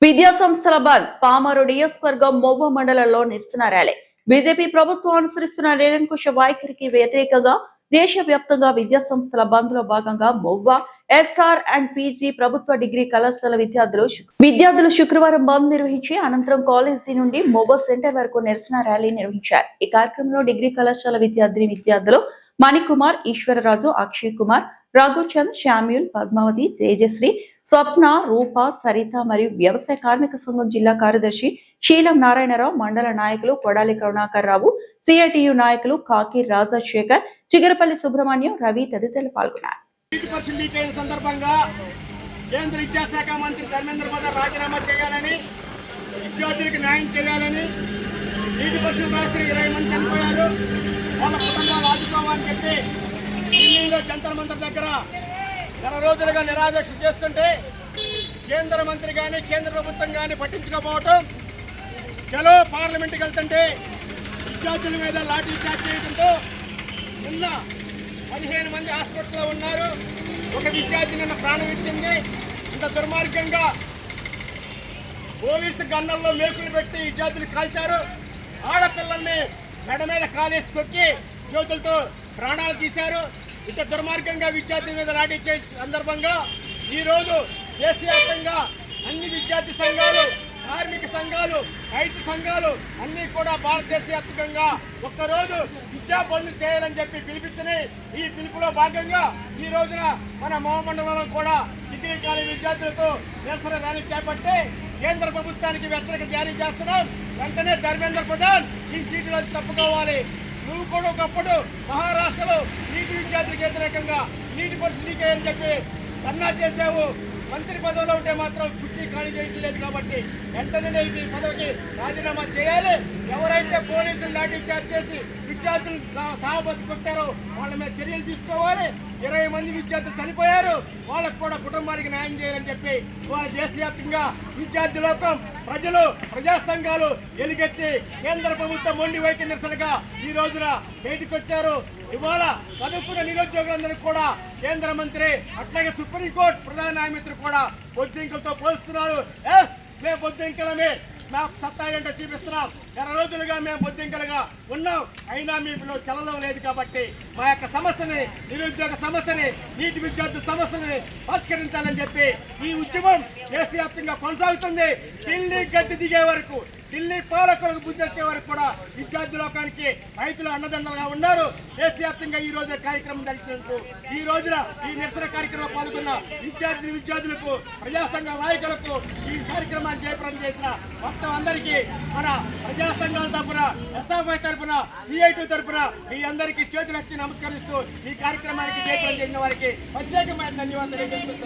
విద్యా సంస్థల బంద్ పామరు నియోజకవర్గం మొవ్వ మండలంలో నిరసన ర్యాలీ. బీజేపీ ప్రభుత్వం అనుసరిస్తున్న నిరంకుశ వైఖరికి వ్యతిరేకంగా దేశవ్యాప్తంగా విద్యా సంస్థల బంద్ లో భాగంగా మొవ్వ ఎస్ఆర్ అండ్ పీజీ ప్రభుత్వ డిగ్రీ కళాశాల విద్యార్థులు శుక్రవారం బంద్ నిర్వహించి అనంతరం కాలేజీ నుండి మొవ్వ సెంటర్ వరకు నిరసన ర్యాలీ నిర్వహించారు. ఈ కార్యక్రమంలో డిగ్రీ కళాశాల విద్యార్థులు మణికుమార్, ఈశ్వరరాజు, అక్షయ్ కుమార్, రఘుచంద్, శామ్యూల్, పద్మావతి, తేజశ్రీ, స్వప్న, రూప, సరిత మరియు వ్యవసాయ కార్మిక సంఘం జిల్లా కార్యదర్శి శీలం నారాయణరావు, మండల నాయకులు కొడాలి కరుణాకర్ రావు, సిఐటియు నాయకులు కాకి రాజశేఖర్, చిగరపల్లి సుబ్రహ్మణ్యం, రవి తదితరులు పాల్గొన్నారు. కేంద్ర విద్యాశాఖ మంత్రి ధర్మేంద్ర ప్రధాన్ రాజీనామా చేయాలని, విద్యార్థులకు న్యాయం చేయాలని, నీటి పరీక్షలు రాసిన 20 మంది చనిపోయారు, వాళ్ళ కుటుంబాలు ఆదుకోవాలని చెప్పి ఢిల్లీలో జంతర్ మంతర్ దగ్గర నెల రోజులుగా నిరాదీక్ష చేస్తుంటే కేంద్ర మంత్రి కానీ కేంద్ర ప్రభుత్వం కానీ పట్టించుకోకపోవటం, చలో పార్లమెంట్కి వెళ్తుంటే విద్యార్థుల మీద లాఠీ చార్జ్ చేయడంతో నిన్న 15 మంది హాస్పిటల్లో ఉన్నారు. ఒక విద్యార్థి నిన్న ప్రాణం ఇచ్చింది. ఇంత దుర్మార్గంగా పోలీసు గన్నల్లో మేకులు పెట్టి విద్యార్థులు కాల్చారు. ఆడపిల్లల్ని మెడ మీద కాలేసి తొక్కి జ్యోతులతో ప్రాణాలు తీశారు. ఇంత దుర్మార్గంగా విద్యార్థుల మీద లాఠీ చేసే సందర్భంగా ఈరోజు దేశవ్యాప్తంగా అన్ని విద్యార్థి సంఘాలు, కార్మిక సంఘాలు, రైతు సంఘాలు అన్నీ కూడా భారతదేశ వ్యాప్తంగా ఒక్కరోజు విద్యా బంద్ చేయాలని చెప్పి పిలిపించినాయి. ఈ పిలుపులో భాగంగా ఈ రోజున మన మోహమండలంలో కూడా డిగ్రీ కాలేజీ విద్యార్థులతో నిరసన ర్యాలీ చేపట్టి కేంద్ర ప్రభుత్వానికి హెచ్చరిక జారీ చేస్తున్నాం. వెంటనే ధర్మేంద్ర ప్రధాన్ ఈ సీటులో తప్పుకోవాలి. నువ్వు కూడా ఒకప్పుడు మహారాష్ట్రలో నీటి విద్యార్థులకు వ్యతిరేకంగా నీటి పరిస్థితి లీక్ అయ్యని చెప్పి ధర్నా చేశావు. మంత్రి పదవిలో ఉంటే మాత్రం కుర్చీ ఖాళీ చేయట్లేదు కాబట్టి వెంటనే ఈ పదవికి రాజీనామా చేయాలి. ఎవరైతే పోలీసులు లాఠీ చార్జ్ చేసి విద్యార్థులు సాగుబతి కొట్టారో వాళ్ళ మీద చర్యలు తీసుకోవాలి. 20 మంది విద్యార్థులు చనిపోయారు. వాళ్ళకు కూడా కుటుంబానికి న్యాయం చేయాలని చెప్పి వాళ్ళ దేశవ్యాప్తంగా విద్యార్థి లోకం, ప్రజలు, ప్రజా సంఘాలు ఎలుగెత్తి కేంద్ర ప్రభుత్వం మొండి వైఖరి నిరసనగా ఈ రోజున బయటకు వచ్చారు. ఇవాళ చదువుకున్న నిరుద్యోగులందరికీ కూడా కేంద్ర మంత్రి అట్లాగే సుప్రీంకోర్టు ప్రధాన న్యాయమూర్తి కూడా బొద్దింకలతో పోలుస్తున్నారు. మేము బొద్దింకలమే, మా సత్తా ఏంటో చూపిస్తున్నాం. 20 రోజులుగా మేము బొద్దింకలుగా ఉన్నాం, అయినా మీలో చలనం లేదు కాబట్టి మా యొక్క సమస్యని, నిరుద్యోగ సమస్యని, నీటి విద్యార్థుల సమస్యని పరిష్కరించాలని చెప్పి ఈ ఉద్యమం దేశవ్యాప్తంగా కొనసాగుతుంది. ఢిల్లీ గద్దె దిగే వరకు, ఢిల్లీ పాలకులకు బుద్ధి వచ్చే వరకు కూడా విద్యార్థి లోకానికి రైతులు అండదండలుగా ఉన్నారు. దేశవ్యాప్తంగా ఈ రోజు కార్యక్రమం జరిగినందుకు ఈ రోజున ఈ నిరసన కార్యక్రమంలో పాల్గొన్న విద్యార్థులకు, ప్రజా సంఘ నాయకులకు, ఈ కార్యక్రమాన్ని జయప్రదం చేసిన మొత్తం అందరికీ మన ప్రజా సంఘాల తరఫున, ఎస్ఎఫ్ఐ తరఫున, సిఐటి తరఫున మీ అందరికీ చేతులెత్తి నమస్కరిస్తూ ఈ కార్యక్రమానికి జయప్రదం చేసిన వారికి ప్రత్యేకమైన ధన్యవాదాలు.